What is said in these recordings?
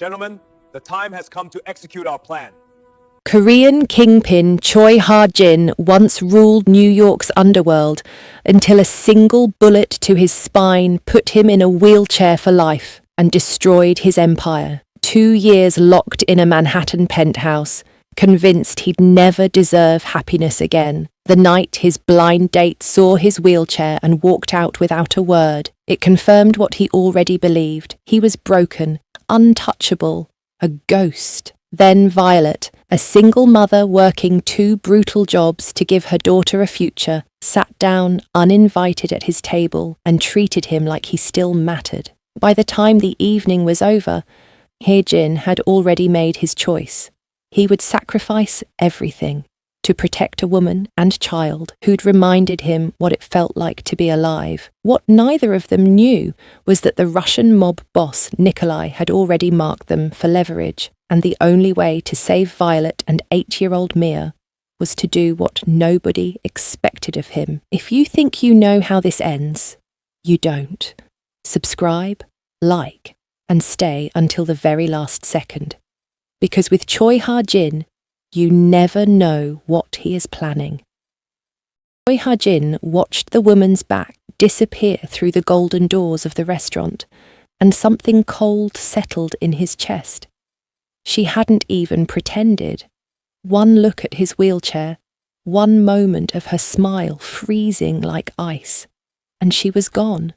Gentlemen, the time has come to execute our plan. Korean kingpin Choi Ha-jin once ruled New York's underworld until a single bullet to his spine put him in a wheelchair for life and destroyed his empire. 2 years locked in a Manhattan penthouse, convinced he'd never deserve happiness again. The night his blind date saw his wheelchair and walked out without a word, it confirmed what he already believed. He was broken, untouchable, a ghost. Then Violet, a single mother working 2 brutal jobs to give her daughter a future, sat down uninvited at his table and treated him like he still mattered. By the time the evening was over, Hae-jin had already made his choice. He would sacrifice everything to protect a woman and child who'd reminded him what it felt like to be alive. What neither of them knew was that the Russian mob boss Nikolai had already marked them for leverage, and the only way to save Violet and 8-year-old Mia was to do what nobody expected of him. If you think you know how this ends, you don't. Subscribe, like, and stay until the very last second. Because with Choi Ha-jin, you never know what he is planning. Choi Ha-jin watched the woman's back disappear through the golden doors of the restaurant, and something cold settled in his chest. She hadn't even pretended. One look at his wheelchair, one moment of her smile freezing like ice, and she was gone.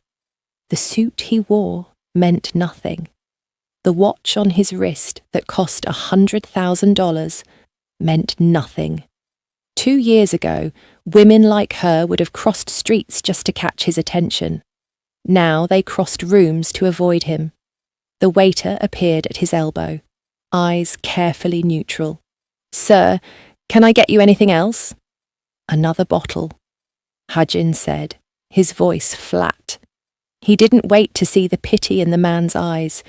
The suit he wore meant nothing. The watch on his wrist that cost $100,000 meant nothing. 2 years ago, women like her would have crossed streets just to catch his attention. Now they crossed rooms to avoid him. The waiter appeared at his elbow, eyes carefully neutral. "Sir, can I get you anything else?" "Another bottle," Ha-jin said, his voice flat. He didn't wait to see the pity in the man's eyes.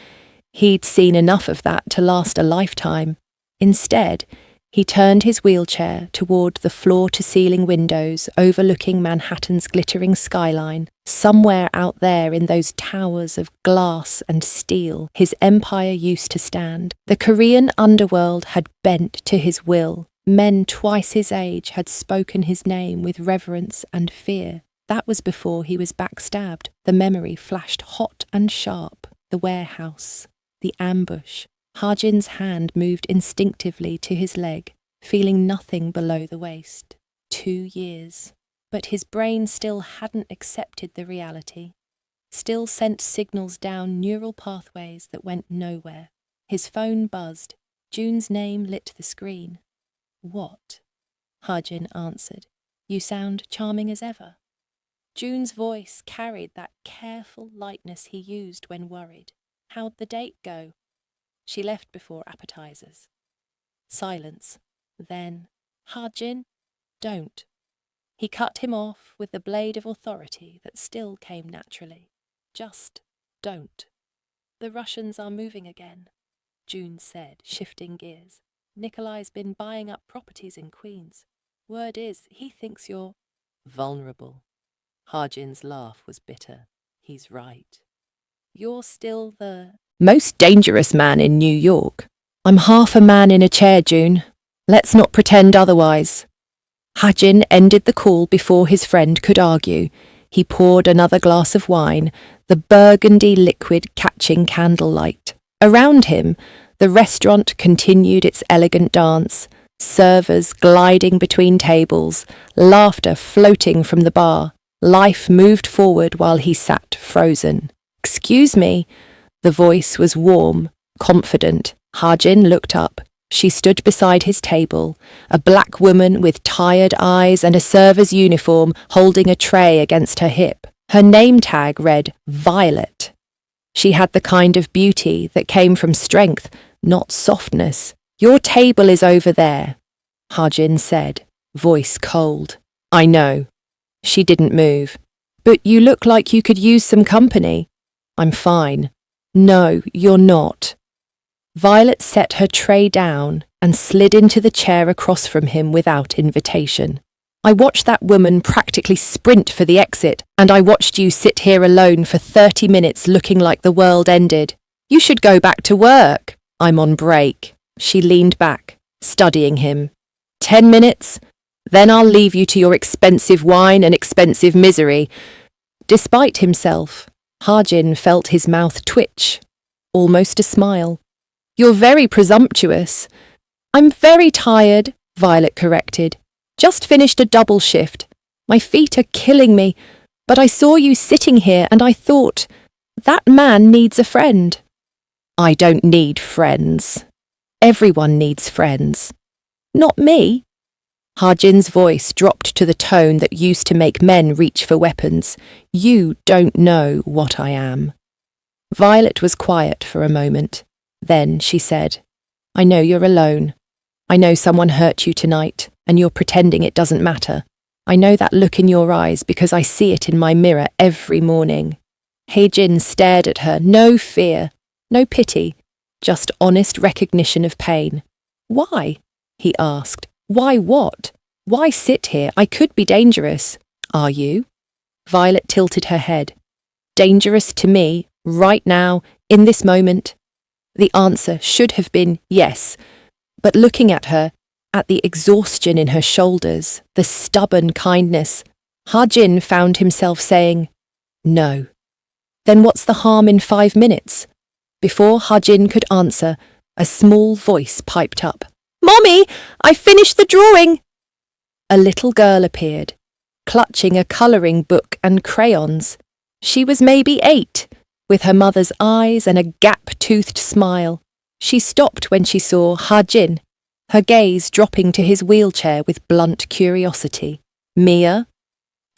He'd seen enough of that to last a lifetime. Instead, he turned his wheelchair toward the floor-to-ceiling windows overlooking Manhattan's glittering skyline. Somewhere out there in those towers of glass and steel, his empire used to stand. The Korean underworld had bent to his will. Men twice his age had spoken his name with reverence and fear. That was before he was backstabbed. The memory flashed hot and sharp. The warehouse, the ambush. Ha-jin's hand moved instinctively to his leg, feeling nothing below the waist. 2 years. But his brain still hadn't accepted the reality, still sent signals down neural pathways that went nowhere. His phone buzzed. June's name lit the screen. "What?" Ha-jin answered. "You sound charming as ever." June's voice carried that careful lightness he used when worried. "How'd the date go?" "She left before appetizers." Silence. Then, "Ha-jin, don't." He cut him off with the blade of authority that still came naturally. "Just don't." "The Russians are moving again," June said, shifting gears. "Nikolai's been buying up properties in Queens. Word is, he thinks you're vulnerable." Ha-jin's laugh was bitter. "He's right. You're still the most dangerous man in New York." "I'm half a man in a chair, June. Let's not pretend otherwise." Ha-jin ended the call before his friend could argue. He poured another glass of wine, the burgundy liquid catching candlelight. Around him, the restaurant continued its elegant dance, servers gliding between tables, laughter floating from the bar. Life moved forward while he sat frozen. "Excuse me." The voice was warm, confident. Ha-jin looked up. She stood beside his table, a black woman with tired eyes and a server's uniform holding a tray against her hip. Her name tag read Violet. She had the kind of beauty that came from strength, not softness. "Your table is over there," Ha-jin said, voice cold. "I know." She didn't move. "But you look like you could use some company." "I'm fine." "No, you're not." Violet set her tray down and slid into the chair across from him without invitation. "I watched that woman practically sprint for the exit, and I watched you sit here alone for 30 minutes looking like the world ended. You should go back to work." I'm on break. She leaned back, studying him. 10 minutes? Then I'll leave you to your expensive wine and expensive misery. Despite himself, Harjin felt his mouth twitch, almost a smile. You're very presumptuous. I'm very tired, Violet corrected. Just finished a double shift. My feet are killing me, but I saw you sitting here and I thought, that man needs a friend. I don't need friends. Everyone needs friends. Not me. Harjin's voice dropped to the tone that used to make men reach for weapons. You don't know what I am. Violet was quiet for a moment. Then she said, I know you're alone. I know someone hurt you tonight, and you're pretending it doesn't matter. I know that look in your eyes because I see it in my mirror every morning. Hae-jin stared at her, no fear, no pity, just honest recognition of pain. Why? He asked. Why what? Why sit here? I could be dangerous. Are you? Violet tilted her head. Dangerous to me, right now, in this moment? The answer should have been yes, but looking at her, at the exhaustion in her shoulders, the stubborn kindness, Harjin found himself saying, no. Then what's the harm in 5 minutes? Before Harjin could answer, a small voice piped up. Mommy, I finished the drawing! A little girl appeared, clutching a colouring book and crayons. She was maybe 8, with her mother's eyes and a gap-toothed smile. She stopped when she saw Harjin, her gaze dropping to his wheelchair with blunt curiosity. Mia?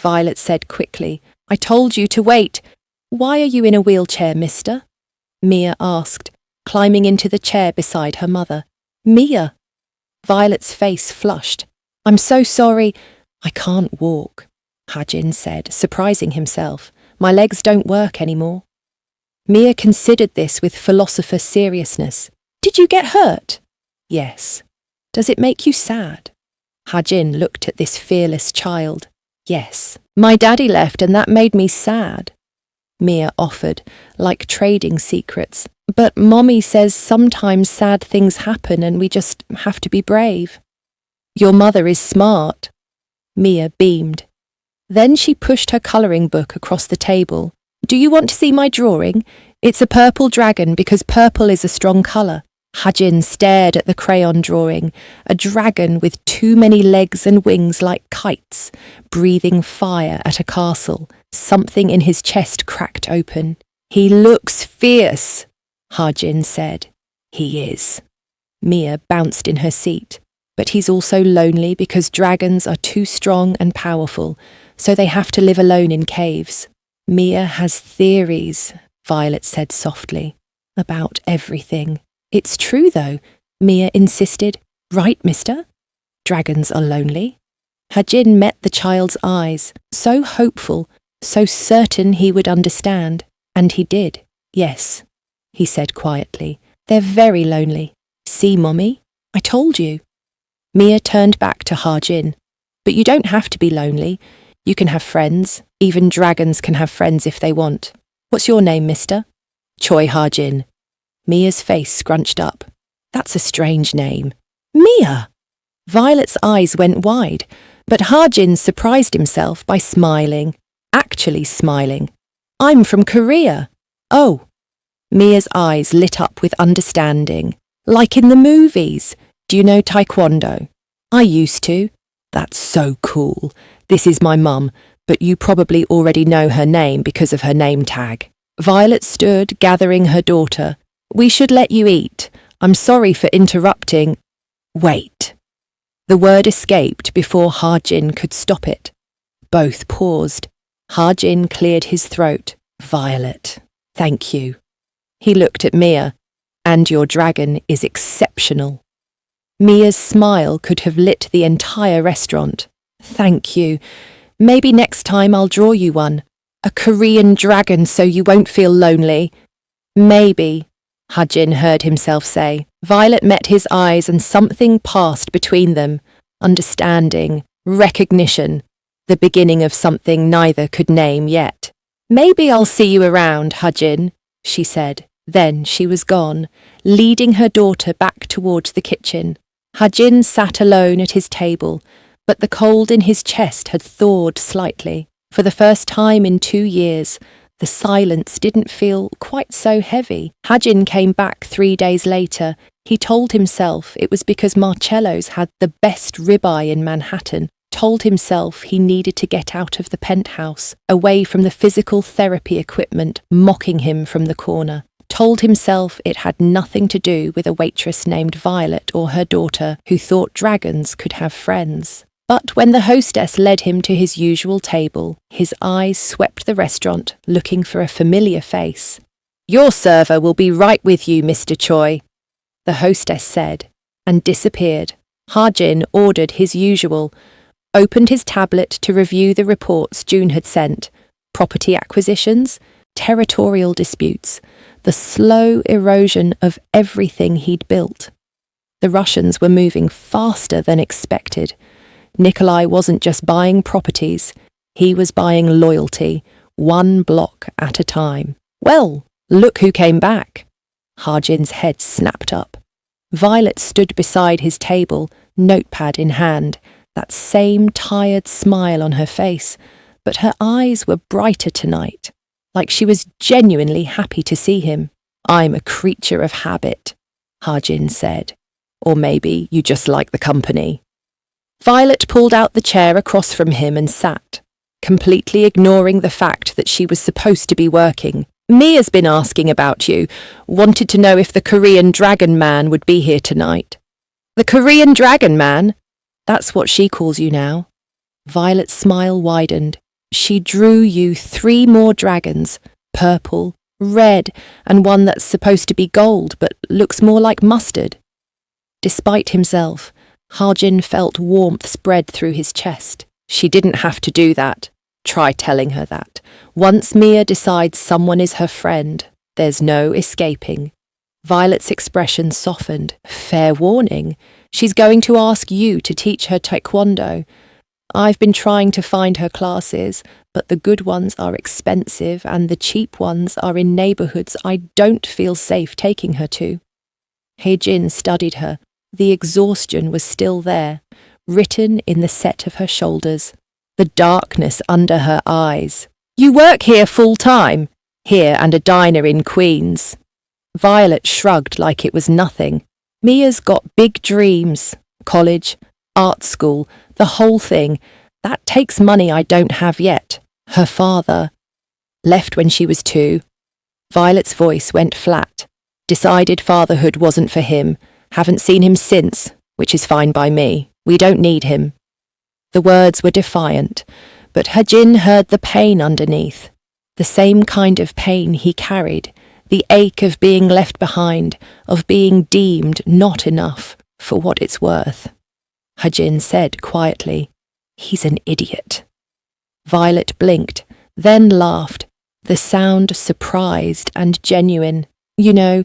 Violet said quickly. I told you to wait. Why are you in a wheelchair, mister? Mia asked, climbing into the chair beside her mother. Mia? Violet's face flushed. I'm so sorry. I can't walk, Harjin said, surprising himself. My legs don't work anymore. Mia considered this with philosopher seriousness. Did you get hurt? Yes. Does it make you sad? Harjin looked at this fearless child. Yes. My daddy left and that made me sad. Mia offered, like trading secrets. But Mommy says sometimes sad things happen and we just have to be brave. Your mother is smart. Mia beamed. Then she pushed her colouring book across the table. Do you want to see my drawing? It's a purple dragon because purple is a strong colour. Harjin stared at the crayon drawing, a dragon with too many legs and wings like kites, breathing fire at a castle. Something in his chest cracked open. He looks fierce, Harjin said. He is. Mia bounced in her seat. But he's also lonely because dragons are too strong and powerful, so they have to live alone in caves. Mia has theories, Violet said softly, about everything. It's true, though, Mia insisted. Right, mister? Dragons are lonely. Harjin met the child's eyes, so hopeful, so certain he would understand. And he did. Yes, he said quietly. They're very lonely. See, Mommy? I told you. Mia turned back to Harjin. But you don't have to be lonely. You can have friends. Even dragons can have friends if they want. What's your name, mister? Choi Harjin. Mia's face scrunched up. That's a strange name. Mia! Violet's eyes went wide, but Harjin surprised himself by smiling. Actually smiling. I'm from Korea. Oh. Mia's eyes lit up with understanding. Like in the movies. Do you know Taekwondo? I used to. That's so cool. This is my mum, but you probably already know her name because of her name tag. Violet stood, gathering her daughter. We should let you eat. I'm sorry for interrupting. Wait. The word escaped before Harjin could stop it. Both paused. Harjin cleared his throat. Violet, thank you. He looked at Mia. And your dragon is exceptional. Mia's smile could have lit the entire restaurant. Thank you. Maybe next time I'll draw you one. A Korean dragon so you won't feel lonely. Maybe, Harjin heard himself say. Violet met his eyes and something passed between them. Understanding, recognition, the beginning of something neither could name yet. Maybe I'll see you around, Harjin, she said. Then she was gone, leading her daughter back towards the kitchen. Hajin sat alone at his table, but the cold in his chest had thawed slightly. For the first time in 2 years, the silence didn't feel quite so heavy. Hajin came back 3 days later. He told himself it was because Marcello's had the best ribeye in Manhattan. Told himself he needed to get out of the penthouse, away from the physical therapy equipment mocking him from the corner. Told himself it had nothing to do with a waitress named Violet or her daughter who thought dragons could have friends. But when the hostess led him to his usual table, his eyes swept the restaurant, looking for a familiar face. "Your server will be right with you, Mr. Choi," the hostess said, and disappeared. Hajin ordered his usual, opened his tablet to review the reports June had sent, property acquisitions, territorial disputes, the slow erosion of everything he'd built. The Russians were moving faster than expected. Nikolai wasn't just buying properties, he was buying loyalty, 1 block at a time. "Well, look who came back." Hajin's head snapped up. Violet stood beside his table, notepad in hand, that same tired smile on her face, but her eyes were brighter tonight, like she was genuinely happy to see him. "I'm a creature of habit," Hajin said. "Or maybe you just like the company." Violet pulled out the chair across from him and sat, completely ignoring the fact that she was supposed to be working. "Mia's been asking about you, wanted to know if the Korean Dragon Man would be here tonight." "The Korean Dragon Man? That's what she calls you now." Violet's smile widened. "She drew you 3 more dragons, purple, red, and one that's supposed to be gold but looks more like mustard." Despite himself, Hajin felt warmth spread through his chest. She didn't have to do that. Try telling her that. Once Mia decides someone is her friend, there's no escaping. Violet's expression softened. "Fair warning. She's going to ask you to teach her taekwondo. I've been trying to find her classes, but the good ones are expensive and the cheap ones are in neighborhoods I don't feel safe taking her to." Hejin studied her. The exhaustion was still there, written in the set of her shoulders, the darkness under her eyes. "You work here full-time? Here and a diner in Queens." Violet shrugged like it was nothing. "Mia's got big dreams. College, art school, the whole thing. That takes money I don't have yet. Her father left when she was 2. Violet's voice went flat. "Decided fatherhood wasn't for him. Haven't seen him since, which is fine by me. We don't need him." The words were defiant, but Hajin heard the pain underneath. The same kind of pain he carried, the ache of being left behind, of being deemed not enough for what it's worth. Hajin said quietly, "He's an idiot." Violet blinked, then laughed, the sound surprised and genuine. "You know,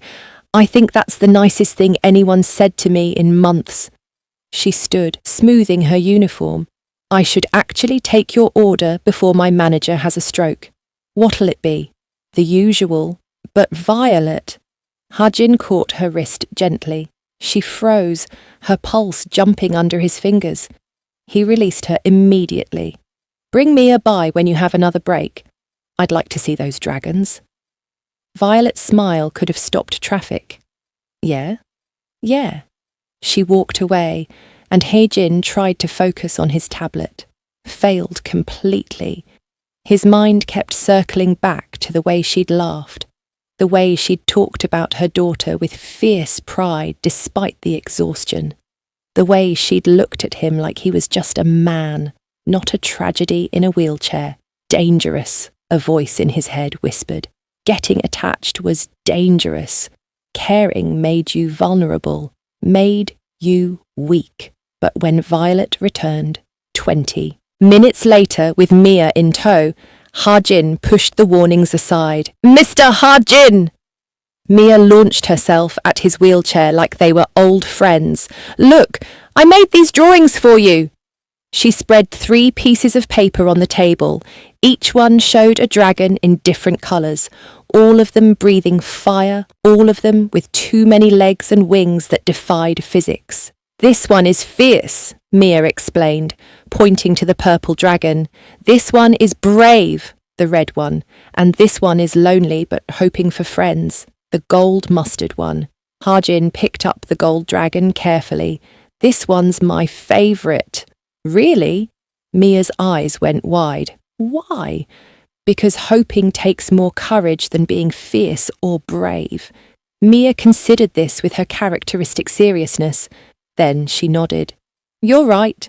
I think that's the nicest thing anyone's said to me in months." She stood, smoothing her uniform. "I should actually take your order before my manager has a stroke. What'll it be?" "The usual." "But Violet..." Hajin caught her wrist gently. She froze, her pulse jumping under his fingers. He released her immediately. "Bring Mia by when you have another break. I'd like to see those dragons." Violet's smile could have stopped traffic. "Yeah? Yeah." She walked away, and Hejin tried to focus on his tablet. Failed completely. His mind kept circling back to the way she'd laughed, the way she'd talked about her daughter with fierce pride despite the exhaustion, the way she'd looked at him like he was just a man, not a tragedy in a wheelchair. "Dangerous," a voice in his head whispered. Getting attached was dangerous. Caring made you vulnerable, made you weak. But when Violet returned, 20 minutes later with Mia in tow, Hajin pushed the warnings aside. "Mr. Hajin!" Mia launched herself at his wheelchair like they were old friends. "Look, I made these drawings for you." She spread 3 pieces of paper on the table, Each one showed a dragon in different colours, all of them breathing fire, all of them with too many legs and wings that defied physics. "This one is fierce," Mia explained, pointing to the purple dragon. "This one is brave," the red one, "and this one is lonely but hoping for friends," the gold mustard one. Hajin picked up the gold dragon carefully. "This one's my favourite." "Really?" Mia's eyes went wide. "Why?" "Because hoping takes more courage than being fierce or brave." Mia considered this with her characteristic seriousness. Then she nodded. "You're right.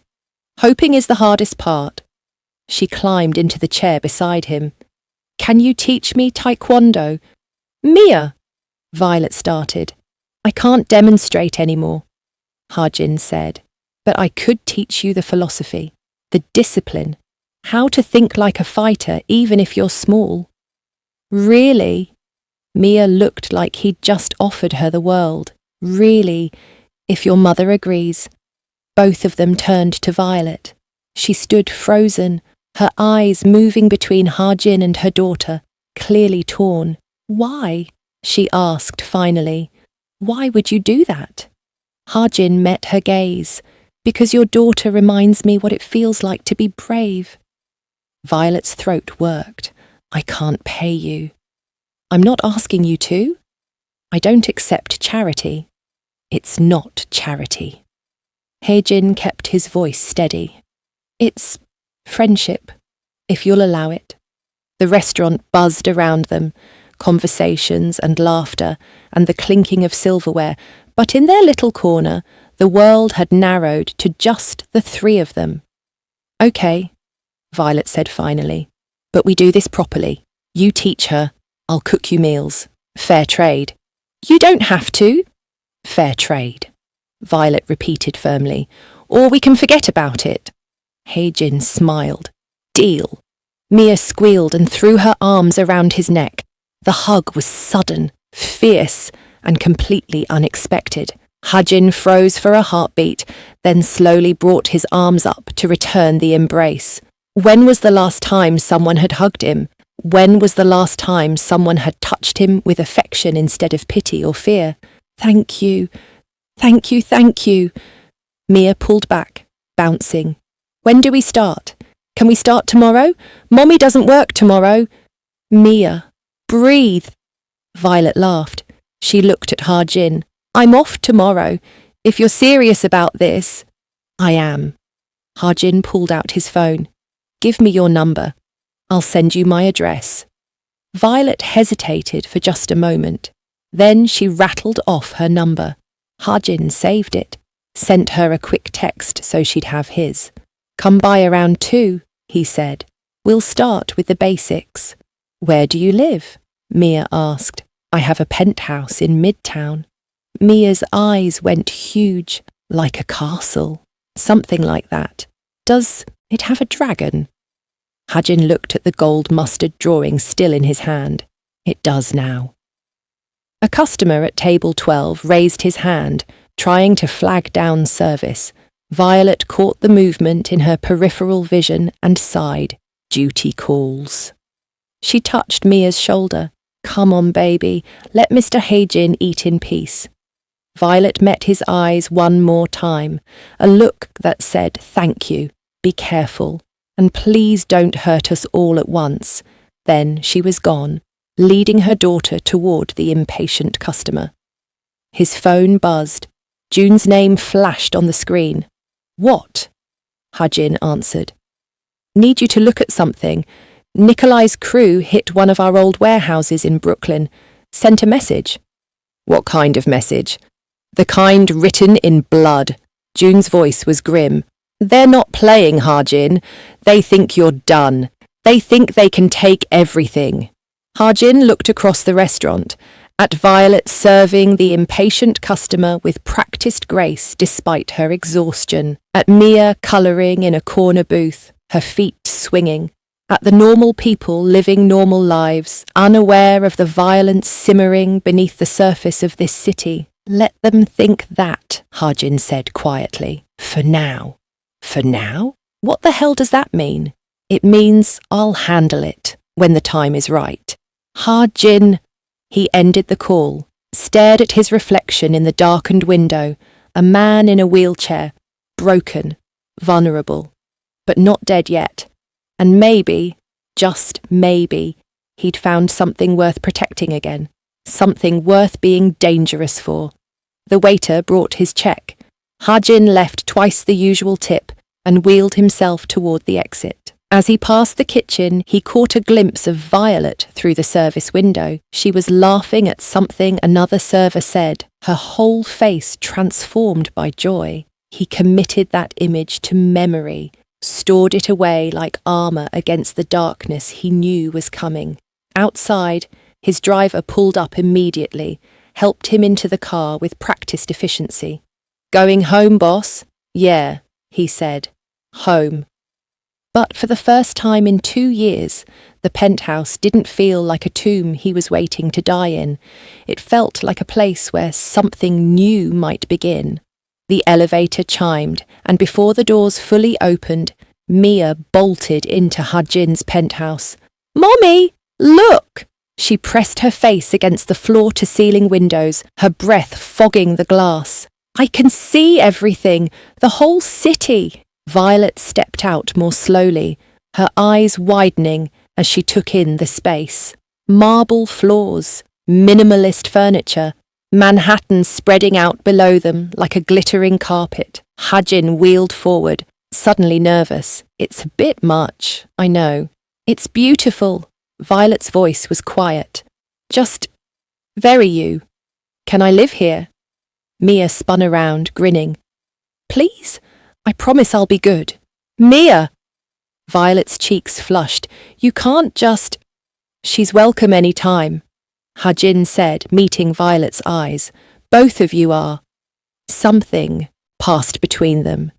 Hoping is the hardest part." She climbed into the chair beside him. "Can you teach me taekwondo?" "Mia," Violet started. "I can't demonstrate anymore," Hajin said. "But I could teach you the philosophy, the discipline, how to think like a fighter even if you're small." "Really?" Mia looked like he'd just offered her the world. "Really, if your mother agrees." Both of them turned to Violet. She stood frozen, her eyes moving between Hajin and her daughter, clearly torn. "Why?" she asked finally. "Why would you do that?" Hajin met her gaze. "Because your daughter reminds me what it feels like to be brave." Violet's throat worked. "I can't pay you." "I'm not asking you to." "I don't accept charity." "It's not charity." Hajin kept his voice steady. "It's friendship, if you'll allow it." The restaurant buzzed around them, conversations and laughter and the clinking of silverware, but in their little corner, the world had narrowed to just the three of them. "Okay," Violet said finally, "but we do this properly. You teach her, I'll cook you meals. Fair trade." "You don't have to." "Fair trade," Violet repeated firmly, "or we can forget about it." Hajin smiled. "Deal." Mia squealed and threw her arms around his neck. The hug was sudden, fierce, and completely unexpected. Hajin froze for a heartbeat, then slowly brought his arms up to return the embrace. When was the last time someone had hugged him? When was the last time someone had touched him with affection instead of pity or fear? "Thank you, thank you, thank you." Mia pulled back, bouncing. "When do we start? Can we start tomorrow? Mommy doesn't work tomorrow." "Mia, breathe." Violet laughed. She looked at Hajin. "I'm off tomorrow. If you're serious about this." "I am." Hajin pulled out his phone. "Give me your number. I'll send you my address." Violet hesitated for just a moment. Then she rattled off her number. Hajin saved it, sent her a quick text so she'd have his. "Come by around 2, he said. "We'll start with the basics." "Where do you live?" Mia asked. "I have a penthouse in Midtown." Mia's eyes went huge, like a castle. "Something like that. Does it have a dragon?" Hajin looked at the gold mustard drawing still in his hand. "It does now." A customer at table 12 raised his hand, trying to flag down service. Violet caught the movement in her peripheral vision and sighed. Duty calls. She touched Mia's shoulder. "Come on, baby. Let Mr. Hajin eat in peace." Violet met his eyes one more time, a look that said, "Thank you, be careful, and please don't hurt us all at once." Then she was gone, leading her daughter toward the impatient customer. His phone buzzed. June's name flashed on the screen. "What?" Hajin answered. "Need you to look at something. Nikolai's crew hit one of our old warehouses in Brooklyn. Sent a message." "What kind of message?" "The kind written in blood." June's voice was grim. "They're not playing, Hajin. They think you're done. They think they can take everything." Hajin looked across the restaurant, at Violet serving the impatient customer with practiced grace despite her exhaustion, at Mia colouring in a corner booth, her feet swinging, at the normal people living normal lives, unaware of the violence simmering beneath the surface of this city. "Let them think that," Hajin said quietly. "For now." "For now? What the hell does that mean?" It means I'll handle it when the time is right. Ha-Jin. He ended the call, stared at his reflection in the darkened window, a man in a wheelchair, broken, vulnerable, but not dead yet. And maybe, just maybe, he'd found something worth protecting again, something worth being dangerous for. The waiter brought his check. Ha-Jin left twice the usual tip and wheeled himself toward the exit. As he passed the kitchen, he caught a glimpse of Violet through the service window. She was laughing at something another server said, her whole face transformed by joy. He committed that image to memory, stored it away like armor against the darkness he knew was coming. Outside, his driver pulled up immediately, helped him into the car with practiced efficiency. "Going home, boss?" "Yeah," he said. Home. But for the first time in 2 years, the penthouse didn't feel like a tomb he was waiting to die in. It felt like a place where something new might begin. The elevator chimed, and before the doors fully opened, Mia bolted into Ha-Jin's penthouse. "Mommy, look!" She pressed her face against the floor-to-ceiling windows, her breath fogging the glass. "I can see everything, the whole city." Violet stepped out more slowly, her eyes widening as she took in the space. Marble floors, minimalist furniture, Manhattan spreading out below them like a glittering carpet. Ha-Jin wheeled forward, suddenly nervous. "It's a bit much, I know." "It's beautiful." Violet's voice was quiet. "Just very you. Can I live here?" Mia spun around, grinning. "Please? I promise I'll be good." "Mia!" Violet's cheeks flushed. "You can't just—" "She's welcome any time," Ha-Jin said, meeting Violet's eyes. "Both of you are." Something passed between them,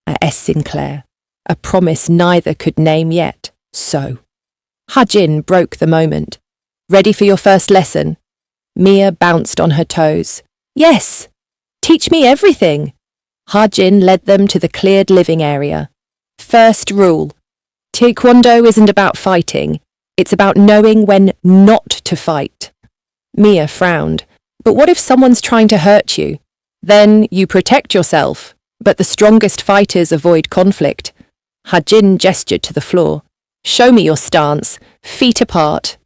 a S. Sinclair, a promise neither could name yet. So Ha-Jin broke the moment. "Ready for your first lesson?" Mia bounced on her toes. "Yes! Teach me everything." Ha-Jin led them to the cleared living area. "First rule. Taekwondo isn't about fighting. It's about knowing when not to fight." Mia frowned. "But what if someone's trying to hurt you? Then you protect yourself. But the strongest fighters avoid conflict." Ha-Jin gestured to the floor. "Show me your stance. Feet apart."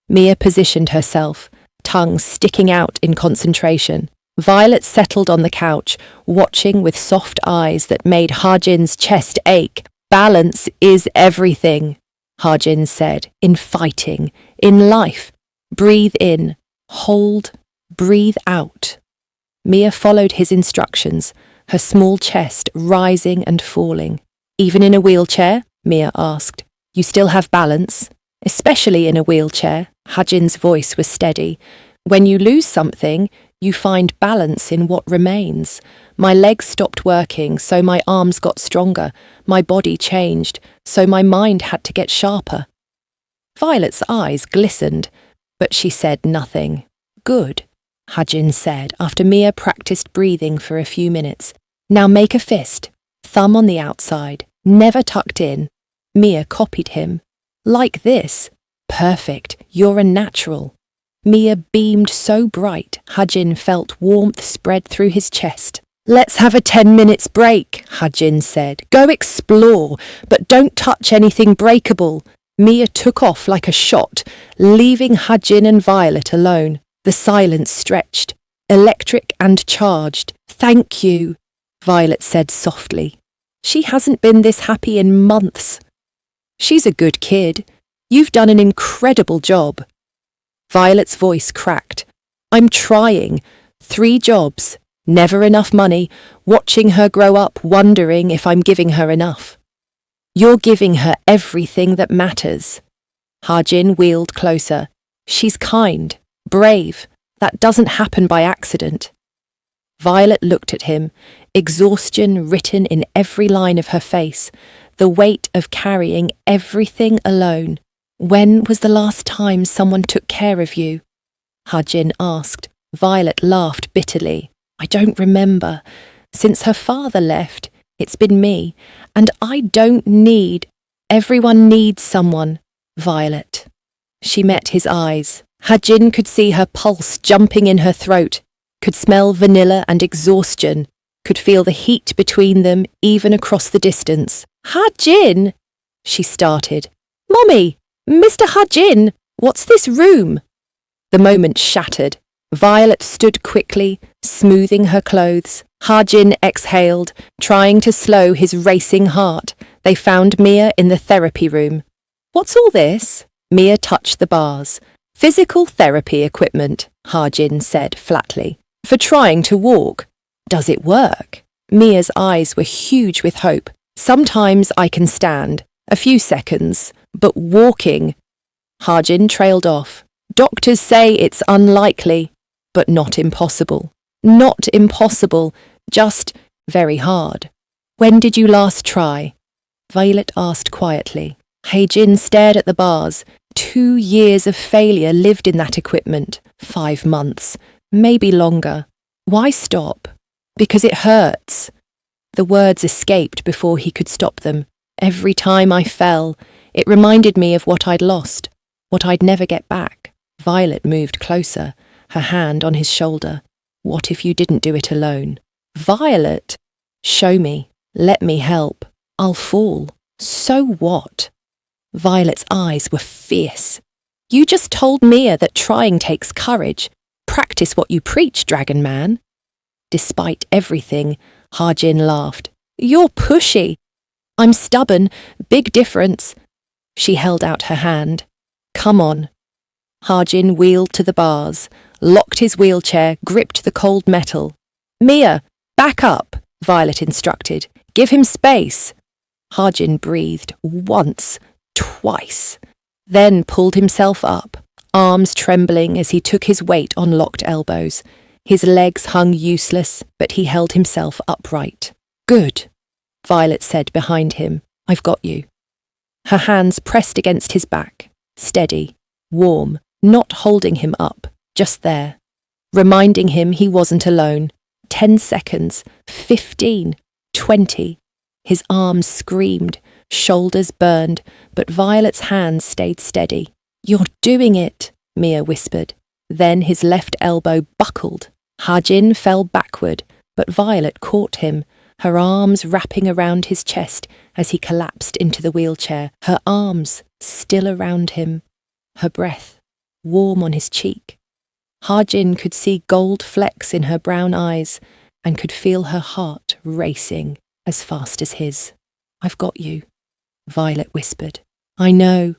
Mia positioned herself, tongue sticking out in concentration. Violet settled on the couch, watching with soft eyes that made Ha-Jin's chest ache. "Balance is everything," Ha-Jin said, "in fighting, in life. Breathe in, hold, breathe out." Mia followed his instructions, her small chest rising and falling. "Even in a wheelchair?" Mia asked. "You still have balance?" "Especially in a wheelchair." Ha-Jin's voice was steady. "When you lose something, you find balance in what remains. My legs stopped working, so my arms got stronger. My body changed, so my mind had to get sharper." Violet's eyes glistened, but she said nothing. "Good," Ha-Jin said, after Mia practiced breathing for a few minutes. "Now make a fist, thumb on the outside, never tucked in." Mia copied him. "Like this. Perfect, you're a natural." Mia beamed so bright, Ha-Jin felt warmth spread through his chest. "Let's have a 10 minutes break," Ha-Jin said. "Go explore, but don't touch anything breakable." Mia took off like a shot, leaving Ha-Jin and Violet alone. The silence stretched, electric and charged. "Thank you," Violet said softly. "She hasn't been this happy in months." "She's a good kid. You've done an incredible job." Violet's voice cracked. "I'm trying. 3 jobs, never enough money, watching her grow up, wondering if I'm giving her enough." "You're giving her everything that matters." Ha-Jin wheeled closer. "She's kind, brave. That doesn't happen by accident." Violet looked at him, exhaustion written in every line of her face, the weight of carrying everything alone. "When was the last time someone took care of you?" Ha-Jin asked. Violet laughed bitterly. "I don't remember. Since her father left, it's been me, and I don't need—" Everyone needs someone, Violet. She met his eyes. Hajin could see her pulse jumping in her throat, could smell vanilla and exhaustion, could feel the heat between them even across the distance. Hajin, she started. Mommy, Mr. Hajin, what's this room? The moment shattered. Violet stood quickly, smoothing her clothes. Hajin exhaled, trying to slow his racing heart. They found Mia in the therapy room. What's all this? Mia touched the bars. Physical therapy equipment, Hajin said flatly. For trying to walk. Does it work? Mia's eyes were huge with hope. Sometimes I can stand. A few seconds. But walking. Hajin trailed off. Doctors say it's unlikely, but not impossible. Not impossible, just very hard. When did you last try? Violet asked quietly. Hajin stared at the bars. 2 years of failure lived in that equipment. 5 months, maybe longer. Why stop? Because it hurts. The words escaped before he could stop them. Every time I fell, it reminded me of what I'd lost, what I'd never get back. Violet moved closer, her hand on his shoulder. What if you didn't do it alone? Violet! Show me. Let me help. I'll fall. So what? Violet's eyes were fierce. You just told Mia that trying takes courage. Practice what you preach, Dragon Man. Despite everything, Hajin laughed. You're pushy. I'm stubborn. Big difference. She held out her hand. Come on. Hajin wheeled to the bars, locked his wheelchair, gripped the cold metal. Mia, back up, Violet instructed. Give him space. Hajin breathed once, twice, then pulled himself up, arms trembling as he took his weight on locked elbows. His legs hung useless, but he held himself upright. Good, Violet said behind him. I've got you. Her hands pressed against his back, steady, warm, not holding him up, just there, reminding him he wasn't alone. 10 seconds, 15, 20. His arms screamed, shoulders burned, but Violet's hands stayed steady. You're doing it, Mia whispered. Then his left elbow buckled. Hajin fell backward, but Violet caught him, her arms wrapping around his chest as he collapsed into the wheelchair, her arms still around him, her breath warm on his cheek. Hajin could see gold flecks in her brown eyes and could feel her heart racing as fast as his. I've got you, Violet whispered. I know,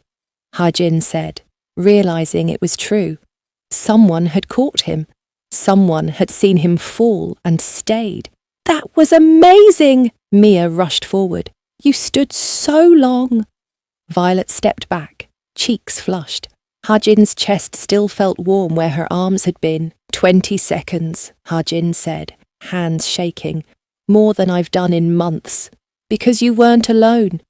Hajin said, realizing it was true. Someone had caught him. Someone had seen him fall and stayed. That was amazing! Mia rushed forward. You stood so long. Violet stepped back, cheeks flushed. Hajin's chest still felt warm where her arms had been. 20 seconds, Hajin said, hands shaking. More than I've done in months. Because you weren't alone,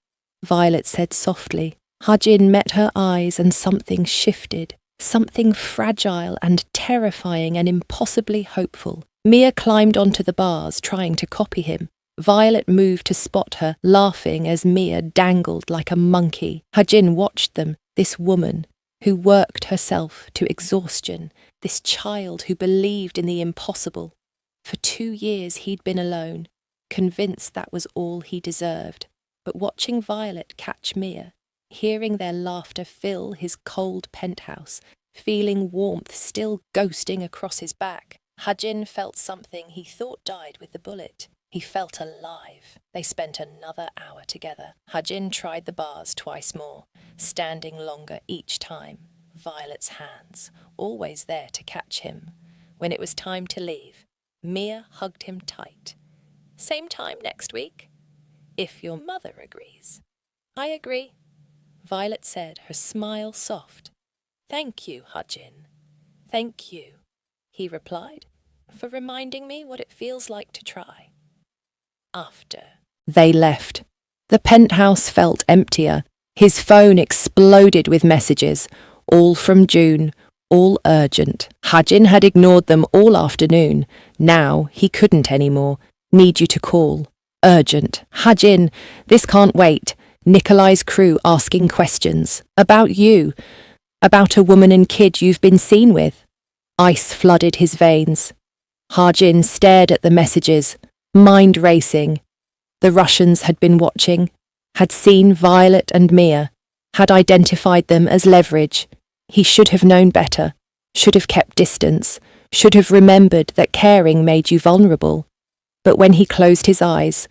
Violet said softly. Hajin met her eyes and something shifted. Something fragile and terrifying and impossibly hopeful. Mia climbed onto the bars, trying to copy him. Violet moved to spot her, laughing as Mia dangled like a monkey. Hajin watched them, this woman who worked herself to exhaustion, this child who believed in the impossible. For 2 years he'd been alone, convinced that was all he deserved. But watching Violet catch Mia, hearing their laughter fill his cold penthouse, feeling warmth still ghosting across his back, Hajin felt something he thought died with the bullet. He felt alive. They spent another hour together. Hajin tried the bars twice more, standing longer each time. Violet's hands, always there to catch him. When it was time to leave, Mia hugged him tight. Same time next week? If your mother agrees. I agree, Violet said, her smile soft. Thank you, Hajin. Thank you, he replied, for reminding me what it feels like to try. After they left, the penthouse felt emptier. His phone exploded with messages, all from June, all urgent. Hajin had ignored them all afternoon. Now he couldn't anymore. Need you to call. Urgent. Hajin, this can't wait. Nikolai's crew asking questions. About you. About a woman and kid you've been seen with. Ice flooded his veins. Hajin stared at the messages, mind racing. The Russians had been watching, had seen Violet and Mia, had identified them as leverage. He should have known better, should have kept distance, should have remembered that caring made you vulnerable. But when he closed his eyes,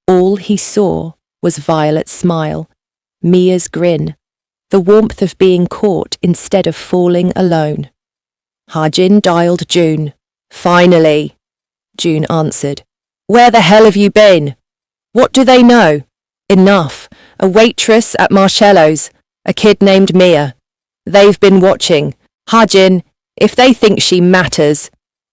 all he saw was Violet's smile, Mia's grin, the warmth of being caught instead of falling alone. Hajin dialed June. Finally, June answered. Where the hell have you been? What do they know? Enough. A waitress at Marcello's, a kid named Mia. They've been watching. Hajin, if they think she matters...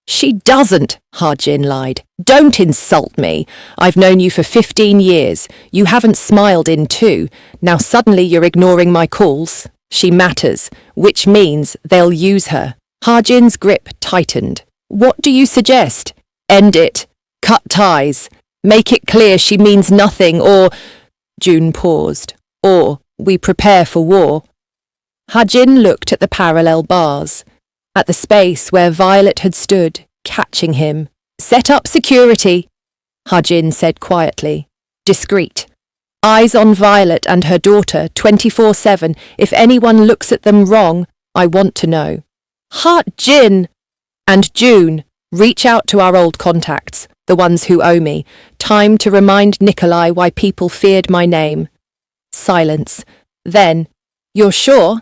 She doesn't, Hajin lied. Don't insult me. I've known you for 15 years. You haven't smiled in 2. Now suddenly you're ignoring my calls. She matters, which means they'll use her. Hajin's grip tightened. What do you suggest? End it. Cut ties. Make it clear she means nothing, or... June paused. Or we prepare for war. Hajin looked at the parallel bars, at the space where Violet had stood, catching him. Set up security, Hajin said quietly. Discreet. Eyes on Violet and her daughter 24/7. If anyone looks at them wrong, I want to know. Hajin! And June, reach out to our old contacts, the ones who owe me. Time to remind Nikolai why people feared my name. Silence. Then, you're sure?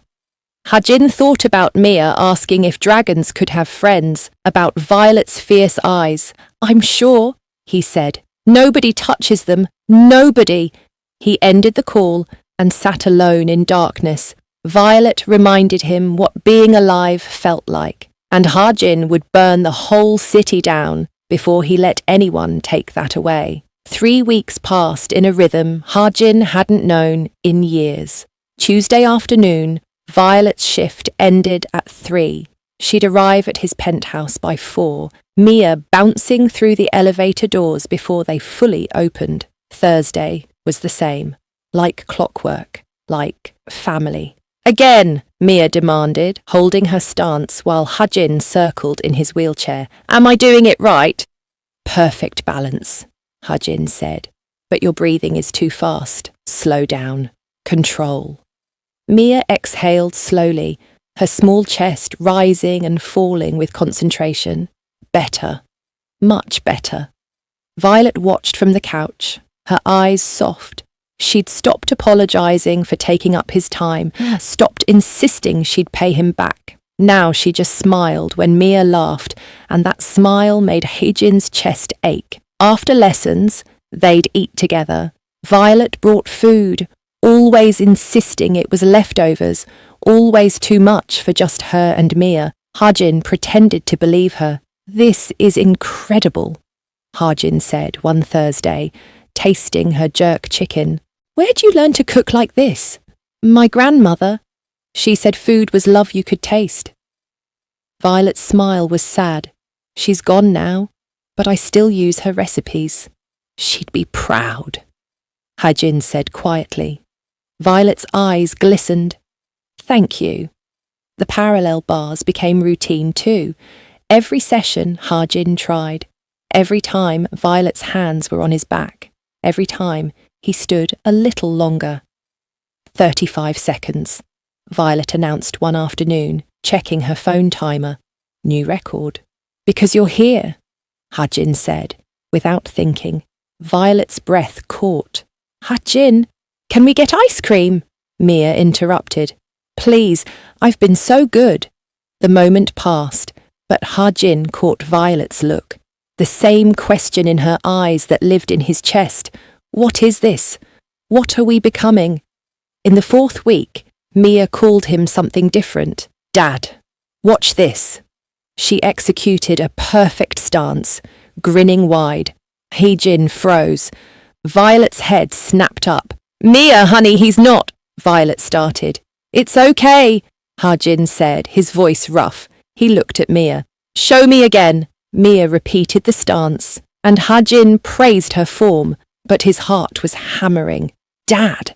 Hajin thought about Mia asking if dragons could have friends, about Violet's fierce eyes. I'm sure, he said. Nobody touches them. Nobody. He ended the call and sat alone in darkness. Violet reminded him what being alive felt like, and Hajin would burn the whole city down before he let anyone take that away. 3 weeks passed in a rhythm Hajin hadn't known in years. Tuesday afternoon, Violet's shift ended at 3. She'd arrive at his penthouse by 4, Mia bouncing through the elevator doors before they fully opened. Thursday was the same, like clockwork, like family. Again, Mia demanded, holding her stance while Hajin circled in his wheelchair. Am I doing it right? Perfect balance, Hajin said. But your breathing is too fast. Slow down. Control. Mia exhaled slowly, her small chest rising and falling with concentration. Better. Much better. Violet watched from the couch, her eyes soft. She'd stopped apologizing for taking up his time, stopped insisting she'd pay him back. Now she just smiled when Mia laughed, and that smile made Hajin's chest ache. After lessons, they'd eat together. Violet brought food, always insisting it was leftovers, always too much for just her and Mia. Hajin pretended to believe her. This is incredible, Hajin said one Thursday, tasting her jerk chicken. Where'd you learn to cook like this? My grandmother. She said food was love you could taste. Violet's smile was sad. She's gone now, but I still use her recipes. She'd be proud, Hajin said quietly. Violet's eyes glistened. Thank you. The parallel bars became routine too. Every session Hajin tried. Every time Violet's hands were on his back. Every time he stood a little longer. 35 seconds, Violet announced one afternoon, checking her phone timer. New record. Because you're here, Hajin said, without thinking. Violet's breath caught. Hajin, can we get ice cream? Mia interrupted. Please, I've been so good. The moment passed, but Hajin caught Violet's look. The same question in her eyes that lived in his chest. What is this? What are we becoming? In the 4th week, Mia called him something different. Dad, watch this. She executed a perfect stance, grinning wide. Hajin froze. Violet's head snapped up. Mia, honey, he's not, Violet started. It's okay, Hajin said, his voice rough. He looked at Mia. Show me again. Mia repeated the stance, and Hajin praised her form, but his heart was hammering. Dad,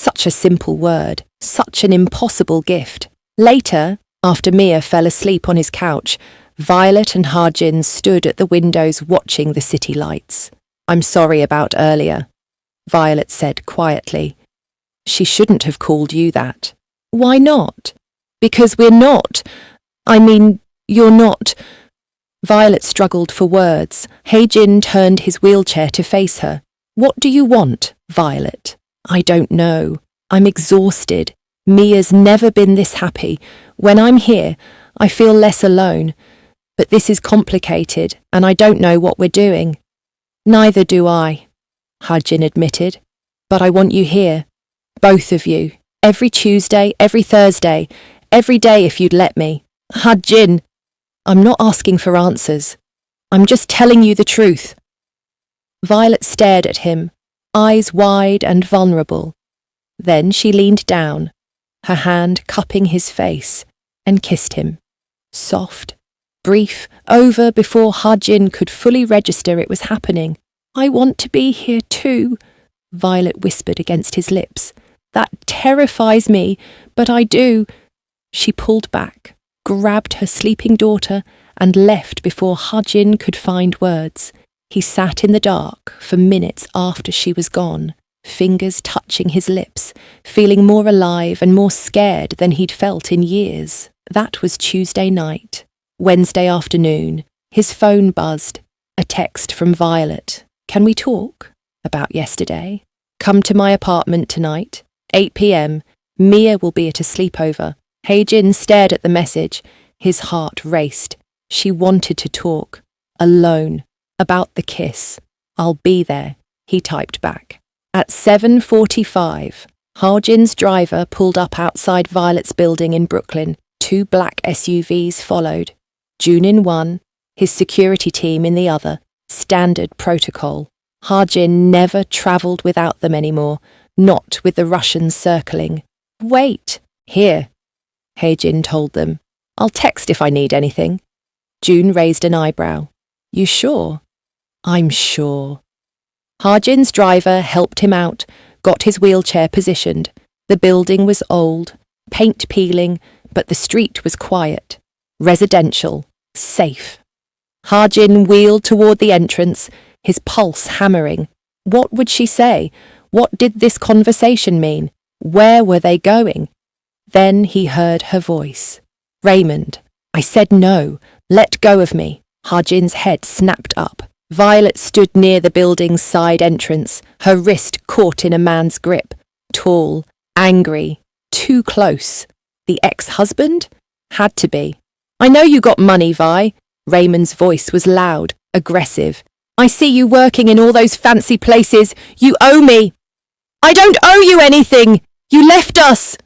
Such a simple word, such an impossible gift. Later, after Mia fell asleep on his couch, Violet and Harjin stood at the windows watching the city lights. "I'm sorry about earlier," Violet said quietly. "She shouldn't have called you that." "Why not?" "Because we're not. You're not." Violet struggled for words. Haejin turned his wheelchair to face her. "What do you want, Violet?" "I don't know. I'm exhausted. Mia's never been this happy. When I'm here, I feel less alone. But this is complicated, and I don't know what we're doing." "Neither do I," Hajin admitted. "But I want you here. Both of you. Every Tuesday, every Thursday, every day if you'd let me." "Hajin!" "I'm not asking for answers. I'm just telling you the truth." Violet stared at him, eyes wide and vulnerable. Then she leaned down, her hand cupping his face, and kissed him. Soft, brief, over before Hajin could fully register it was happening. "I want to be here too," Violet whispered against his lips. "That terrifies me, but I do." She pulled back, grabbed her sleeping daughter, and left before Hajin could find words. He sat in the dark for minutes after she was gone, fingers touching his lips, feeling more alive and more scared than he'd felt in years. That was Tuesday night. Wednesday afternoon, his phone buzzed. A text from Violet. "Can we talk?" "About yesterday." "Come to my apartment tonight, 8 p.m. Mia will be at a sleepover." Haejin stared at the message. His heart raced. She wanted to talk. Alone. About the kiss. "I'll be there," he typed back. At 7:45, Hajin's driver pulled up outside Violet's building in Brooklyn. 2 black SUVs followed. June in one, his security team in the other. Standard protocol. Hajin never travelled without them anymore, not with the Russians circling. "Wait, here," Haejin told them. "I'll text if I need anything." June raised an eyebrow. "You sure?" "I'm sure." Hajin's driver helped him out, got his wheelchair positioned. The building was old, paint peeling, but the street was quiet. Residential, safe. Hajin wheeled toward the entrance, his pulse hammering. What would she say? What did this conversation mean? Where were they going? Then he heard her voice. "Raymond, I said no. Let go of me." Hajin's head snapped up. Violet stood near the building's side entrance, her wrist caught in a man's grip. Tall, angry, too close. The ex-husband? Had to be. "I know you got money, Vi." Raymond's voice was loud, aggressive. "I see you working in all those fancy places. You owe me." "I don't owe you anything. You left us."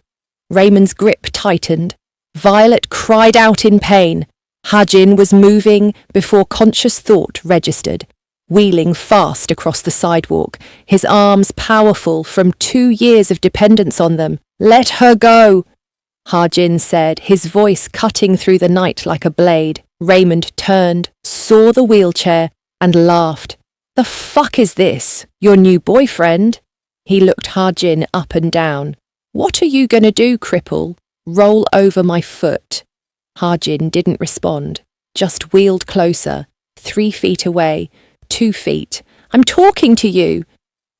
Raymond's grip tightened. Violet cried out in pain. Hajin was moving before conscious thought registered, wheeling fast across the sidewalk, his arms powerful from 2 years of dependence on them. "Let her go," Hajin said, his voice cutting through the night like a blade. Raymond turned, saw the wheelchair, and laughed. "The fuck is this? Your new boyfriend?" He looked Hajin up and down. "What are you going to do, cripple? Roll over my foot?" Hajin didn't respond, just wheeled closer, 3 feet away, 2 feet. "I'm talking to you."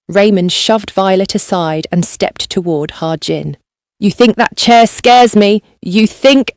Raymond shoved Violet aside and stepped toward Hajin. "You think that chair scares me? You think—"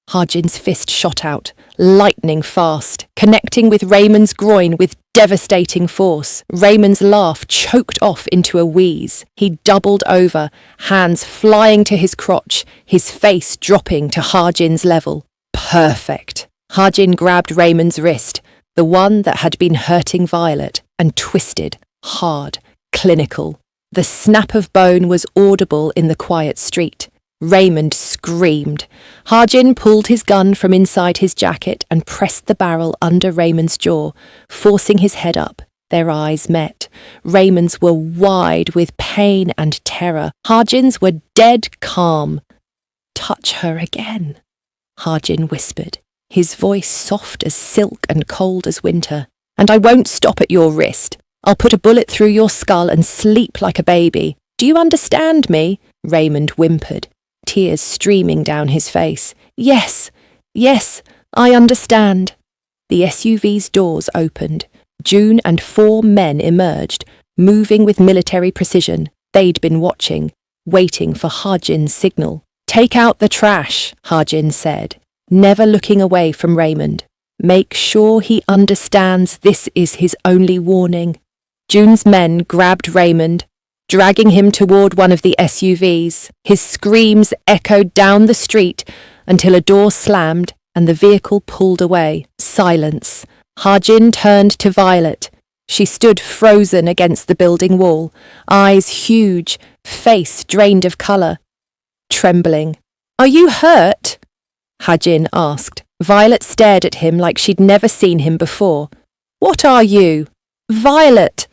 Hajin's fist shot out, lightning fast, connecting with Raymond's groin with devastating force. Raymond's laugh choked off into a wheeze. He doubled over, hands flying to his crotch, his face dropping to Hajin's level. Perfect. Hajin grabbed Raymond's wrist, the one that had been hurting Violet, and twisted, hard, clinical. The snap of bone was audible in the quiet street. Raymond screamed. Hajin pulled his gun from inside his jacket and pressed the barrel under Raymond's jaw, forcing his head up. Their eyes met. Raymond's were wide with pain and terror. Hajin's were dead calm. "Touch her again," Hajin whispered, his voice soft as silk and cold as winter. "And I won't stop at your wrist. I'll put a bullet through your skull and sleep like a baby. Do you understand me? Raymond whimpered, tears streaming down his face. Yes, I understand. The SUV's doors opened. June and 4 men emerged, moving with military precision. They'd been watching, waiting for Hajin's signal. Take out the trash, Hajin said, never looking away from Raymond. Make sure he understands this is his only warning. June's men grabbed Raymond, dragging him toward one of the SUVs. His screams echoed down the street until a door slammed and the vehicle pulled away. Silence. Hajin turned to Violet. She stood frozen against the building wall, eyes huge, face drained of colour. Trembling. Are you hurt? Hajin asked. Violet stared at him like she'd never seen him before. What are you? Violet!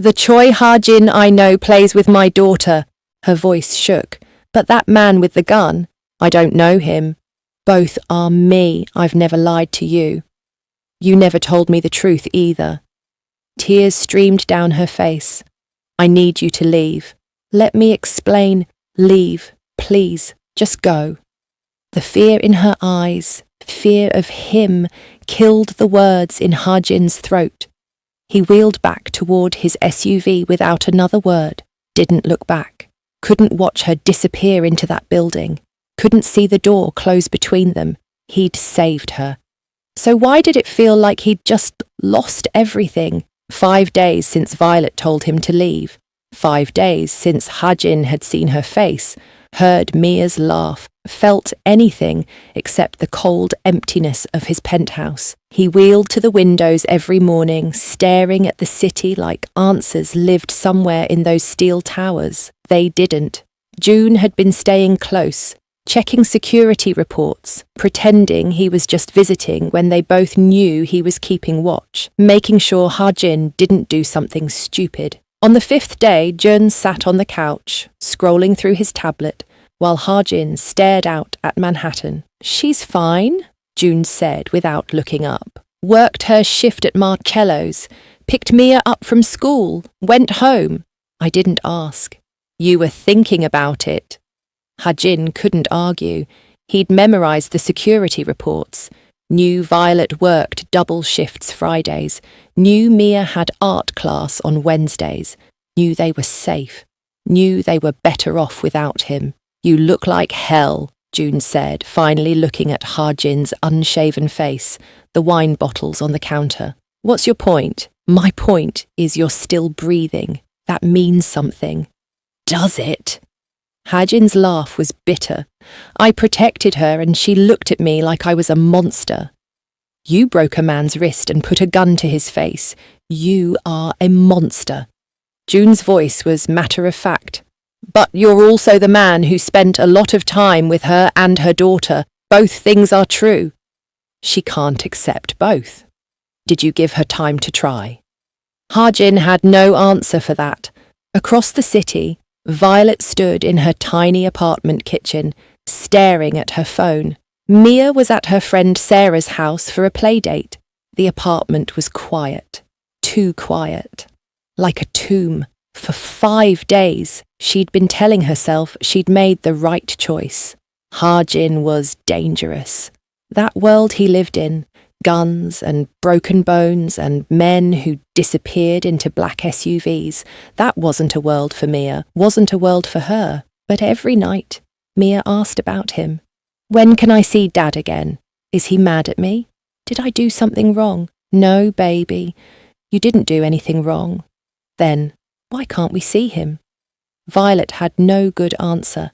The Choi Hajin I know plays with my daughter. Her voice shook. But that man with the gun, I don't know him. Both are me. I've never lied to you. You never told me the truth either. Tears streamed down her face. I need you to leave. Let me explain. Leave, please. Just go. The fear in her eyes, fear of him, killed the words in Hajin's throat. He wheeled back toward his SUV without another word, didn't look back, couldn't watch her disappear into that building, couldn't see the door close between them. He'd saved her. So why did it feel like he'd just lost everything? 5 days since Violet told him to leave. 5 days since Hajin had seen her face, heard Mia's laugh, felt anything except the cold emptiness of his penthouse. He wheeled to the windows every morning, staring at the city like answers lived somewhere in those steel towers. They didn't. June had been staying close, checking security reports, pretending he was just visiting when they both knew he was keeping watch, making sure Hajin didn't do something stupid. On the 5th day, Jun sat on the couch, scrolling through his tablet, while Hajin stared out at Manhattan. She's fine, June said without looking up. Worked her shift at Marcello's, picked Mia up from school, went home. I didn't ask. You were thinking about it. Hajin couldn't argue. He'd memorized the security reports. Knew Violet worked double shifts Fridays. Knew Mia had art class on Wednesdays. Knew they were safe. Knew they were better off without him. You look like hell, June said, finally looking at Hajin's unshaven face, the wine bottles on the counter. What's your point? My point is you're still breathing. That means something. Does it? Hajin's laugh was bitter. I protected her and she looked at me like I was a monster. You broke a man's wrist and put a gun to his face. You are a monster. June's voice was matter of fact. But you're also the man who spent a lot of time with her and her daughter. Both things are true. She can't accept both. Did you give her time to try? Hajin had no answer for that. Across the city, Violet stood in her tiny apartment kitchen, staring at her phone. Mia was at her friend Sarah's house for a play date. The apartment was quiet. Too quiet. Like a tomb. For 5 days, she'd been telling herself she'd made the right choice. Hajin was dangerous. That world he lived in, guns and broken bones and men who disappeared into black SUVs, that wasn't a world for Mia, wasn't a world for her. But every night, Mia asked about him. When can I see Dad again? Is he mad at me? Did I do something wrong? No, baby, you didn't do anything wrong. Then, why can't we see him? Violet had no good answer.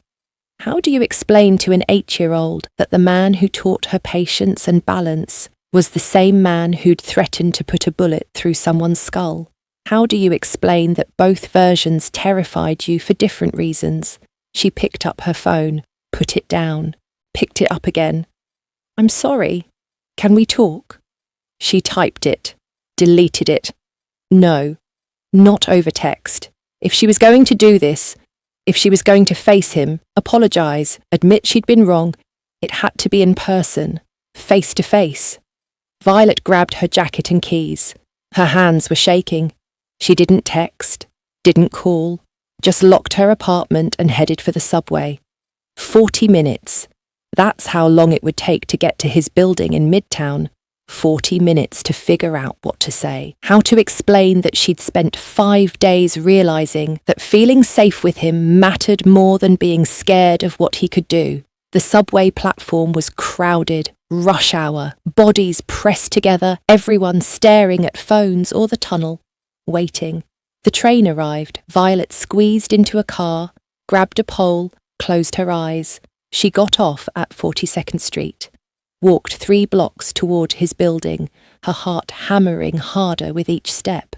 How do you explain to an 8-year-old that the man who taught her patience and balance was the same man who'd threatened to put a bullet through someone's skull? How do you explain that both versions terrified you for different reasons? She picked up her phone, put it down, picked it up again. I'm sorry. Can we talk? She typed it, deleted it. No, not over text. If she was going to do this, if she was going to face him, apologise, admit she'd been wrong, it had to be in person, face to face. Violet grabbed her jacket and keys. Her hands were shaking. She didn't text, didn't call, just locked her apartment and headed for the subway. 40 minutes. That's how long it would take to get to his building in Midtown. 40 minutes to figure out what to say, how to explain that she'd spent 5 days realizing that feeling safe with him mattered more than being scared of what he could do. The subway platform was crowded, rush hour, bodies pressed together, everyone staring at phones or the tunnel, waiting. The train arrived. Violet squeezed into a car, grabbed a pole, closed her eyes. She got off at 42nd Street. Walked 3 blocks toward his building, her heart hammering harder with each step.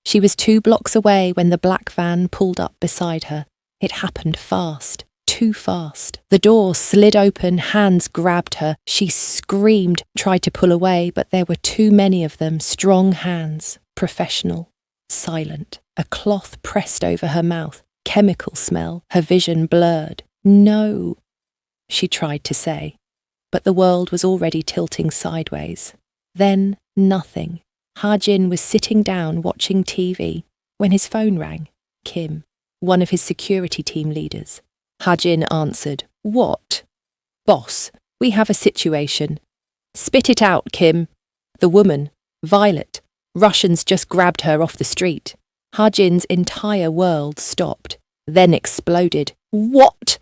She was 2 blocks away when the black van pulled up beside her. It happened fast, too fast. The door slid open, hands grabbed her. She screamed, tried to pull away, but there were too many of them, strong hands, professional, silent. A cloth pressed over her mouth, chemical smell, her vision blurred. No, she tried to say. But the world was already tilting sideways. Then nothing. Ha-jin was sitting down watching TV when his phone rang. Kim, one of his security team leaders. Ha-jin answered. What? Boss, we have a situation. Spit it out, Kim. The woman, Violet. Russians just grabbed her off the street. Ha-jin's entire world stopped, then exploded. What?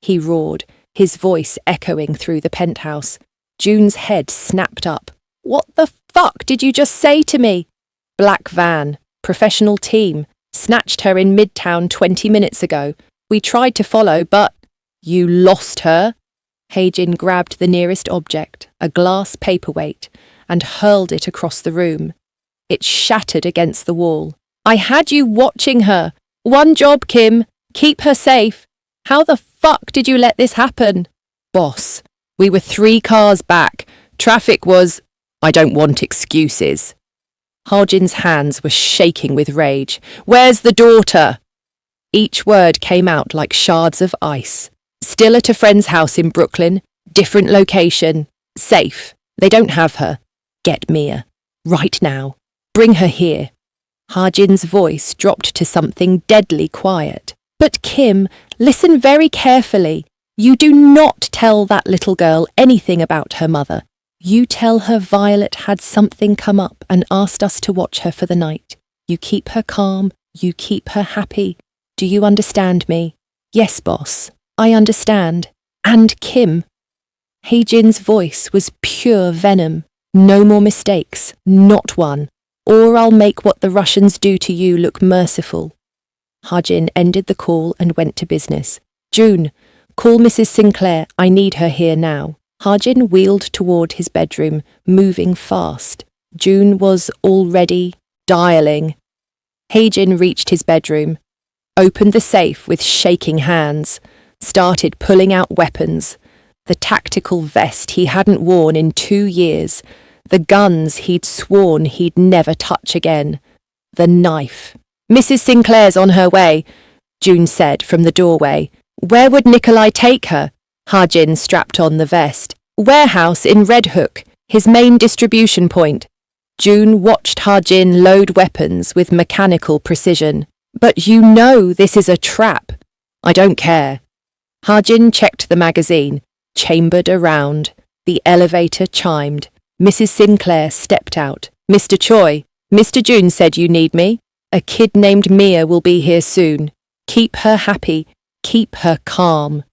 He roared, his voice echoing through the penthouse. June's head snapped up. What the fuck did you just say to me? Black van, professional team, snatched her in Midtown 20 minutes ago. We tried to follow, but... You lost her? Ha-jin grabbed the nearest object, a glass paperweight, and hurled it across the room. It shattered against the wall. I had you watching her. One job, Kim. Keep her safe. How the fuck did you let this happen? Boss, we were 3 cars back. Traffic was... I don't want excuses. Ha-jin's hands were shaking with rage. Where's the daughter? Each word came out like shards of ice. Still at a friend's house in Brooklyn. Different location. Safe. They don't have her. Get Mia. Right now. Bring her here. Ha-jin's voice dropped to something deadly quiet. But Kim, listen very carefully. You do not tell that little girl anything about her mother. You tell her Violet had something come up and asked us to watch her for the night. You keep her calm. You keep her happy. Do you understand me? Yes, boss. I understand. And Kim. Ha-jin's voice was pure venom. No more mistakes. Not one. Or I'll make what the Russians do to you look merciful. Ha-jin ended the call and went to business. June, call Mrs. Sinclair. I need her here now. Ha-jin wheeled toward his bedroom, moving fast. June was already dialing. Ha-jin reached his bedroom, opened the safe with shaking hands, started pulling out weapons. The tactical vest he hadn't worn in 2 years. The guns he'd sworn he'd never touch again. The knife. Mrs. Sinclair's on her way, June said from the doorway. Where would Nikolai take her? Ha-jin strapped on the vest. Warehouse in Red Hook, his main distribution point. June watched Ha-jin load weapons with mechanical precision. But you know this is a trap. I don't care. Ha-jin checked the magazine, chambered around. The elevator chimed. Mrs. Sinclair stepped out. Mr. Choi, Mr. June said you need me. A kid named Mia will be here soon. Keep her happy. Keep her calm.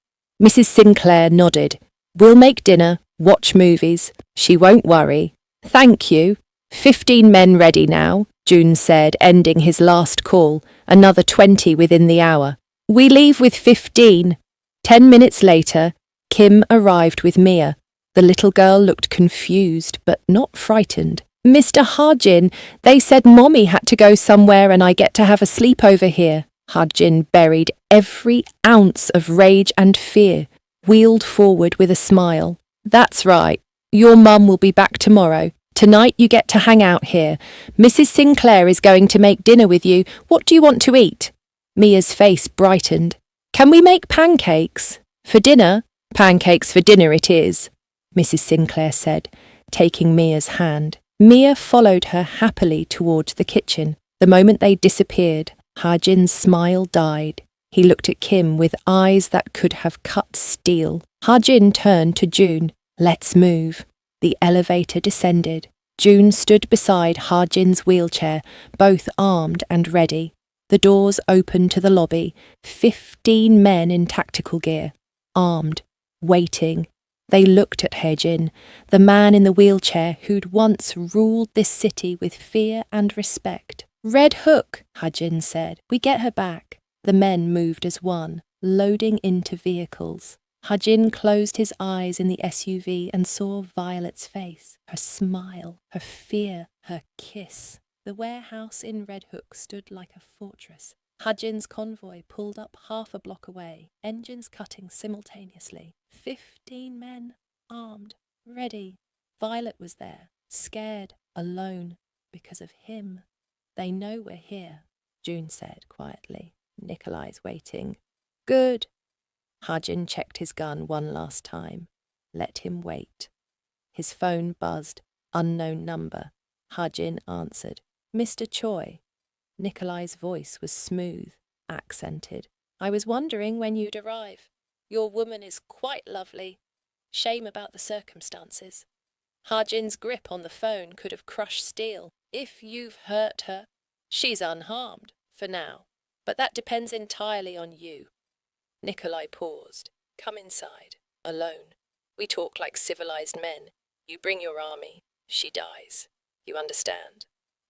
Mrs. Sinclair nodded. We'll make dinner, watch movies. She won't worry. Thank you. 15 men ready now, June said, ending his last call. Another 20 within the hour. We leave with 15. 10 minutes later, Kim arrived with Mia. The little girl looked confused, but not frightened. Mr. Ha-jin, they said Mommy had to go somewhere and I get to have a sleepover here. Ha-jin buried every ounce of rage and fear, wheeled forward with a smile. That's right. Your mum will be back tomorrow. Tonight you get to hang out here. Mrs. Sinclair is going to make dinner with you. What do you want to eat? Mia's face brightened. Can we make pancakes? For dinner? Pancakes for dinner it is, Mrs. Sinclair said, taking Mia's hand. Mia followed her happily towards the kitchen. The moment they disappeared, Ha-Jin's smile died. He looked at Kim with eyes that could have cut steel. Ha-Jin turned to June. Let's move. The elevator descended. June stood beside Ha-Jin's wheelchair, both armed and ready. The doors opened to the lobby. 15 men in tactical gear, armed, waiting. They looked at Ha-Jin, the man in the wheelchair who'd once ruled this city with fear and respect. Red Hook, Ha-Jin said. We get her back. The men moved as one, loading into vehicles. Ha-Jin closed his eyes in the SUV and saw Violet's face, her smile, her fear, her kiss. The warehouse in Red Hook stood like a fortress. Ha-Jin's convoy pulled up half a block away, engines cutting simultaneously. 15 men, armed, ready. Violet was there, scared, alone, because of him. They know we're here, June said quietly. Nikolai's waiting. Good. Ha-Jin checked his gun one last time. Let him wait. His phone buzzed. Unknown number. Ha-Jin answered. Mr. Choi. Nikolai's voice was smooth, accented. I was wondering when you'd arrive. Your woman is quite lovely. Shame about the circumstances. Ha-Jin's grip on the phone could have crushed steel. If you've hurt her, she's unharmed, for now. But that depends entirely on you. Nikolai paused. Come inside, alone. We talk like civilized men. You bring your army, she dies. You understand?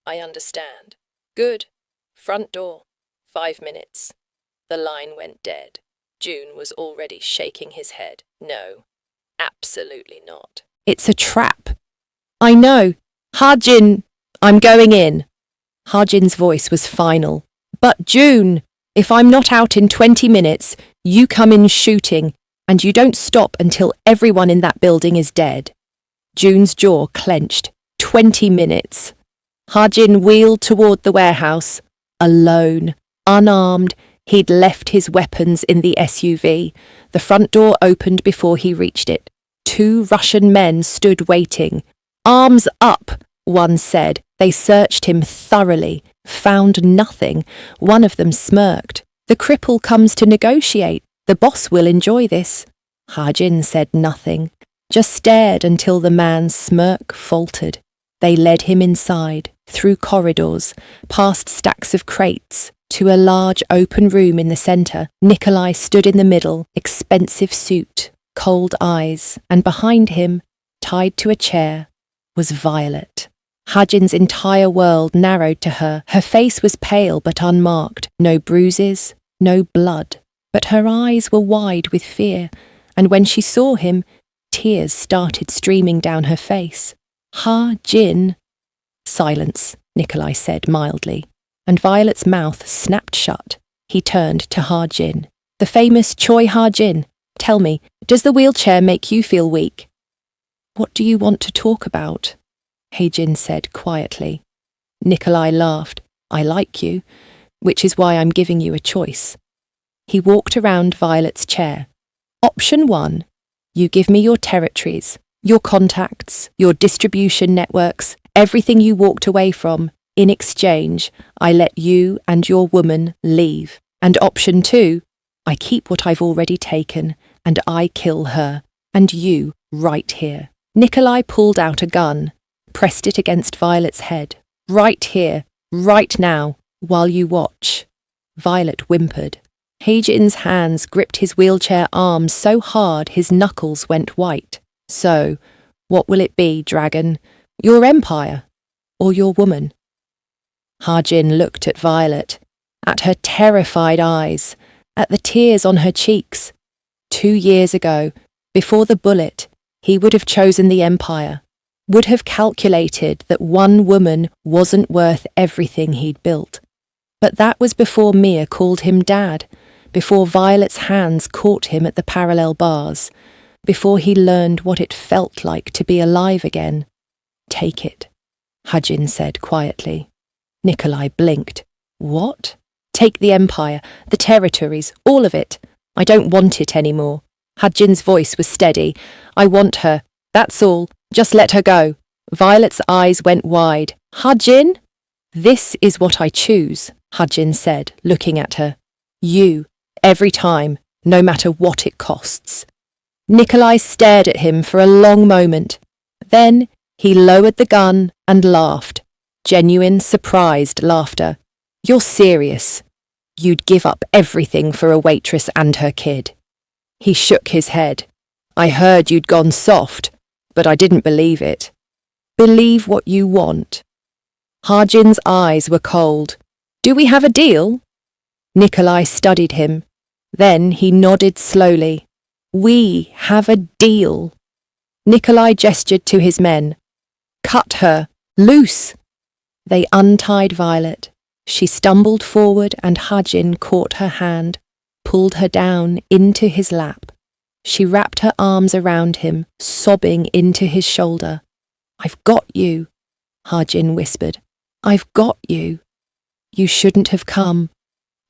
I understand. Good. Front door. 5 minutes. The line went dead. June was already shaking his head. No, absolutely not. It's a trap. I know. Ha-Jin, I'm going in. Ha-Jin's voice was final. But June, if I'm not out in 20 minutes, you come in shooting, and you don't stop until everyone in that building is dead. June's jaw clenched. 20 minutes. Ha-Jin wheeled toward the warehouse. Alone, unarmed, he'd left his weapons in the SUV. The front door opened before he reached it. 2 Russian men stood waiting. Arms up, one said. They searched him thoroughly, found nothing. One of them smirked. The cripple comes to negotiate. The boss will enjoy this. Ha-Jin said nothing, just stared until the man's smirk faltered. They led him inside, through corridors, past stacks of crates, to a large open room in the centre. Nikolai stood in the middle, expensive suit, cold eyes, and behind him, tied to a chair, was Violet. Ha-Jin's entire world narrowed to her. Her face was pale but unmarked, no bruises, no blood. But her eyes were wide with fear, and when she saw him, tears started streaming down her face. Ha-Jin. Silence, Nikolai said mildly, and Violet's mouth snapped shut. He turned to Ha-Jin. The famous Choi Ha-Jin. Tell me, does the wheelchair make you feel weak? What do you want to talk about? Ha-Jin said quietly. Nikolai laughed. I like you, which is why I'm giving you a choice. He walked around Violet's chair. Option 1. You give me your territories, your contacts, your distribution networks, everything you walked away from. In exchange, I let you and your woman leave. And option 2, I keep what I've already taken, and I kill her, and you right here. Nikolai pulled out a gun, pressed it against Violet's head. Right here, right now, while you watch. Violet whimpered. Ha-Jin's hands gripped his wheelchair arms so hard his knuckles went white. So, what will it be, dragon? Your empire? Or your woman? Ha-Jin looked at Violet, at her terrified eyes, at the tears on her cheeks. 2 years ago, before the bullet, he would have chosen the empire, would have calculated that one woman wasn't worth everything he'd built. But that was before Mia called him Dad, before Violet's hands caught him at the parallel bars, before he learned what it felt like to be alive again. Take it, Ha-Jin said quietly. Nikolai blinked. What? Take the empire, the territories, all of it. I don't want it anymore. Ha-Jin's voice was steady. I want her. That's all. Just let her go. Violet's eyes went wide. Ha-Jin? This is what I choose, Hajin said, looking at her. You, every time, no matter what it costs. Nikolai stared at him for a long moment. Then he lowered the gun and laughed. Genuine, surprised laughter. You're serious. You'd give up everything for a waitress and her kid. He shook his head. I heard you'd gone soft, but I didn't believe it. Believe what you want. Hajin's eyes were cold. Do we have a deal? Nikolai studied him. Then he nodded slowly. We have a deal. Nikolai gestured to his men. Cut her. Loose. They untied Violet. She stumbled forward and Hajin caught her hand, pulled her down into his lap. She wrapped her arms around him, sobbing into his shoulder. I've got you, Hajin whispered. I've got you. You shouldn't have come,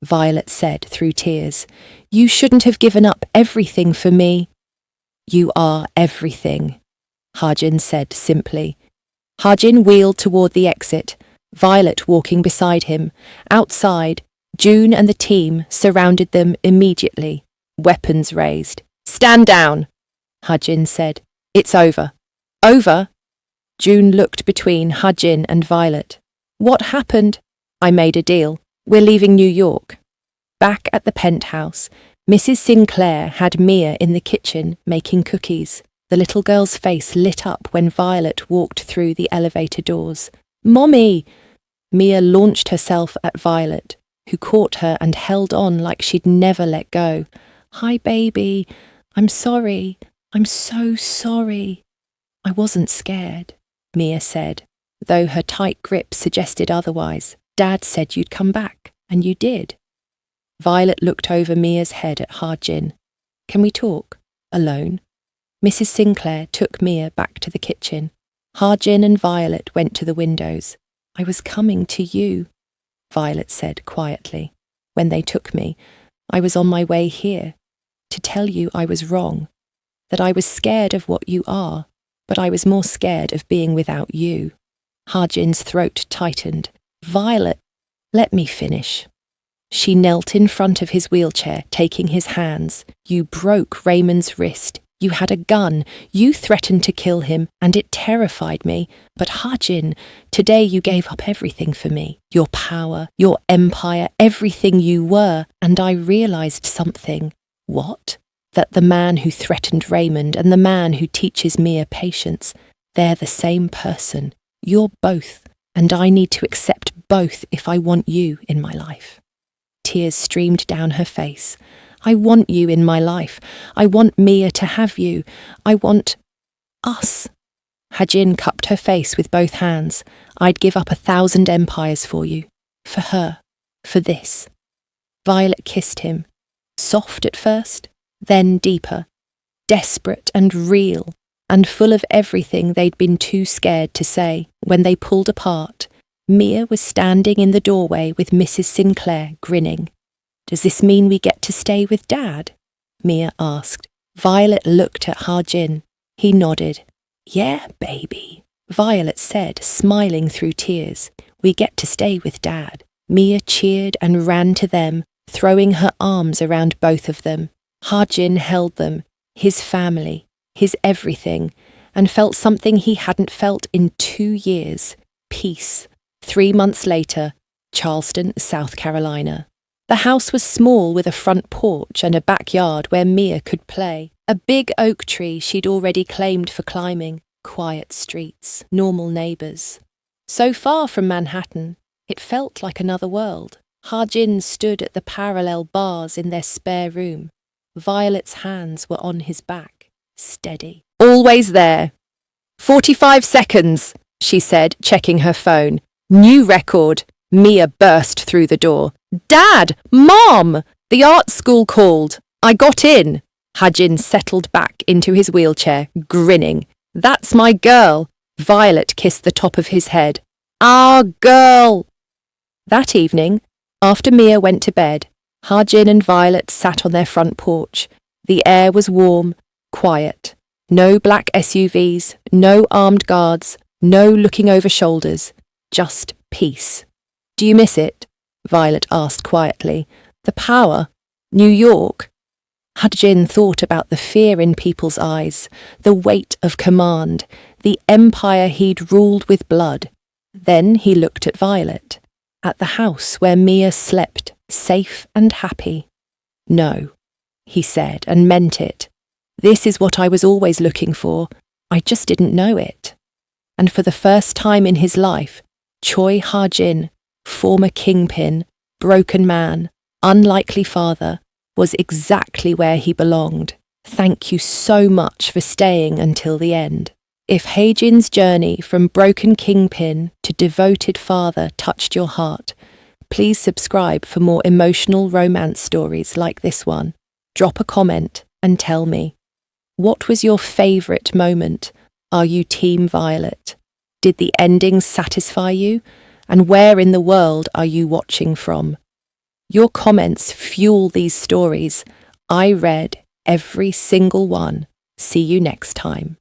Violet said through tears. You shouldn't have given up everything for me. You are everything, Hajin said simply. Hajin wheeled toward the exit, Violet walking beside him. Outside, June and the team surrounded them immediately, weapons raised. Stand down, Hajin said. It's over. Over? June looked between Hajin and Violet. What happened? I made a deal. We're leaving New York. Back at the penthouse, Mrs. Sinclair had Mia in the kitchen making cookies. The little girl's face lit up when Violet walked through the elevator doors. Mommy! Mia launched herself at Violet, who caught her and held on like she'd never let go. Hi, baby. I'm sorry. I'm so sorry. I wasn't scared, Mia said, though her tight grip suggested otherwise. Dad said you'd come back, and you did. Violet looked over Mia's head at Hajin. Can we talk? Alone? Mrs. Sinclair took Mia back to the kitchen. Hajin and Violet went to the windows. I was coming to you, Violet said quietly. When they took me, I was on my way here, to tell you I was wrong, that I was scared of what you are, but I was more scared of being without you. Hajin's throat tightened. Violet, let me finish. She knelt in front of his wheelchair, taking his hands. You broke Raymond's wrist. You had a gun. You threatened to kill him, and it terrified me. But Hajin, today you gave up everything for me. Your power, your empire, everything you were, and I realized something. What? That the man who threatened Raymond and the man who teaches Mia patience, they're the same person. You're both, and I need to accept both if I want you in my life. Tears streamed down her face. I want you in my life. I want Mia to have you. I want us. Hajin cupped her face with both hands. I'd give up 1,000 empires for you. For her. For this. Violet kissed him. Soft at first, then deeper. Desperate and real, and full of everything they'd been too scared to say. When they pulled apart, Mia was standing in the doorway with Mrs. Sinclair, grinning. Does this mean we get to stay with Dad? Mia asked. Violet looked at Hajin. He nodded. Yeah, baby, Violet said, smiling through tears. We get to stay with Dad. Mia cheered and ran to them, throwing her arms around both of them. Hajin held them, his family, his everything, and felt something he hadn't felt in 2 years. Peace. 3 months later, Charleston, South Carolina. The house was small with a front porch and a backyard where Mia could play. A big oak tree she'd already claimed for climbing. Quiet streets, normal neighbours. So far from Manhattan, it felt like another world. Hajin stood at the parallel bars in their spare room. Violet's hands were on his back, steady. Always there. 45 seconds, she said, checking her phone. New record. Mia burst through the door. Dad! Mom! The art school called. I got in. Hajin settled back into his wheelchair, grinning. That's my girl. Violet kissed the top of his head. Our girl! That evening, after Mia went to bed, Hajin and Violet sat on their front porch. The air was warm, quiet. No black SUVs, no armed guards, no looking over shoulders. Just peace. Do you miss it? Violet asked quietly. The power? New York? Hajin thought about the fear in people's eyes, the weight of command, the empire he'd ruled with blood. Then he looked at Violet, at the house where Mia slept, safe and happy. No, he said, and meant it. This is what I was always looking for. I just didn't know it. And for the first time in his life, Choi Ha-jin, former kingpin, broken man, unlikely father, was exactly where he belonged. Thank you so much for staying until the end. If Hae-jin's journey from broken kingpin to devoted father touched your heart, please subscribe for more emotional romance stories like this one. Drop a comment and tell me. What was your favourite moment? Are you Team Violet? Did the ending satisfy you? And where in the world are you watching from? Your comments fuel these stories. I read every single one. See you next time.